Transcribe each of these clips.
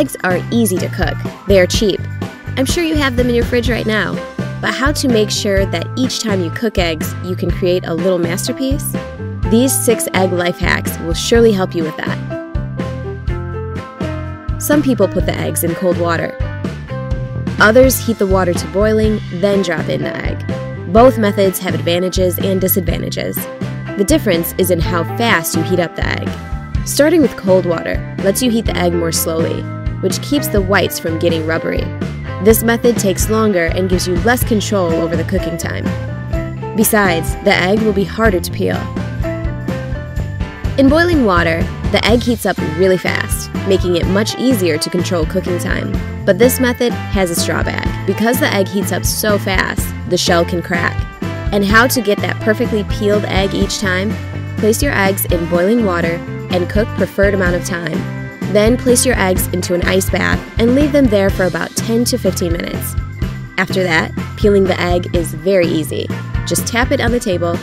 Eggs are easy to cook. They are cheap. I'm sure you have them in your fridge right now. But how to make sure that each time you cook eggs, you can create a little masterpiece? These 6 egg life hacks will surely help you with that. Some people put the eggs in cold water. Others heat the water to boiling, then drop in the egg. Both methods have advantages and disadvantages. The difference is in how fast you heat up the egg. Starting with cold water lets you heat the egg more slowly, which keeps the whites from getting rubbery. This method takes longer and gives you less control over the cooking time. Besides, the egg will be harder to peel. In boiling water, the egg heats up really fast, making it much easier to control cooking time. But this method has its drawback. Because the egg heats up so fast, the shell can crack. And how to get that perfectly peeled egg each time? Place your eggs in boiling water and cook preferred amount of time. Then place your eggs into an ice bath and leave them there for about 10 to 15 minutes. After that, peeling the egg is very easy. Just tap it on the table,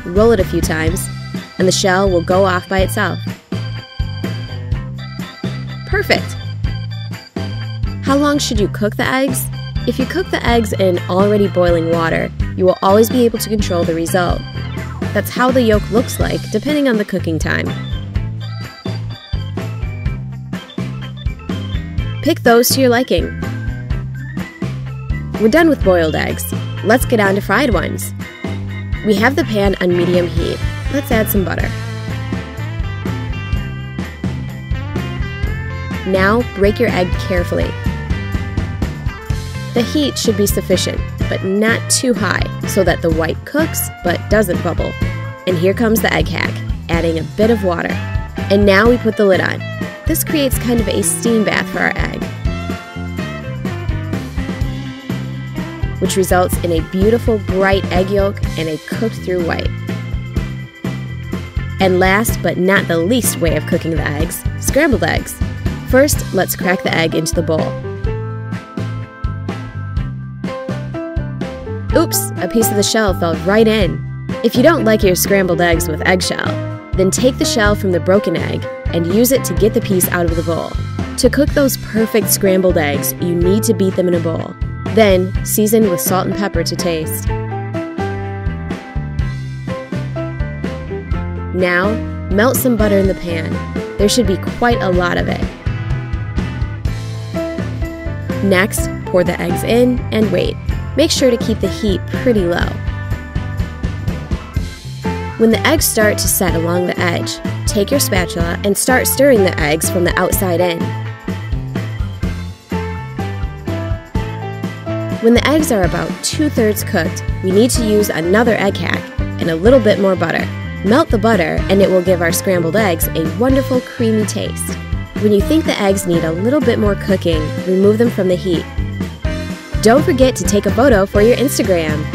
roll it a few times, and the shell will go off by itself. Perfect! How long should you cook the eggs? If you cook the eggs in already boiling water, you will always be able to control the result. That's how the yolk looks like, depending on the cooking time. Pick those to your liking. We're done with boiled eggs. Let's get on to fried ones. We have the pan on medium heat. Let's add some butter. Now break your egg carefully. The heat should be sufficient, but not too high, so that the white cooks but doesn't bubble. And here comes the egg hack, adding a bit of water. And now we put the lid on. This creates kind of a steam bath for our egg, which results in a beautiful bright egg yolk and a cooked through white. And last but not the least way of cooking the eggs, scrambled eggs. First, let's crack the egg into the bowl. Oops, a piece of the shell fell right in. If you don't like your scrambled eggs with eggshell, then take the shell from the broken egg and use it to get the piece out of the bowl. To cook those perfect scrambled eggs, you need to beat them in a bowl. Then, season with salt and pepper to taste. Now, melt some butter in the pan. There should be quite a lot of it. Next, pour the eggs in and wait. Make sure to keep the heat pretty low. When the eggs start to set along the edge, take your spatula and start stirring the eggs from the outside in. When the eggs are about 2/3 cooked, we need to use another egg hack and a little bit more butter. Melt the butter and it will give our scrambled eggs a wonderful creamy taste. When you think the eggs need a little bit more cooking, remove them from the heat. Don't forget to take a photo for your Instagram.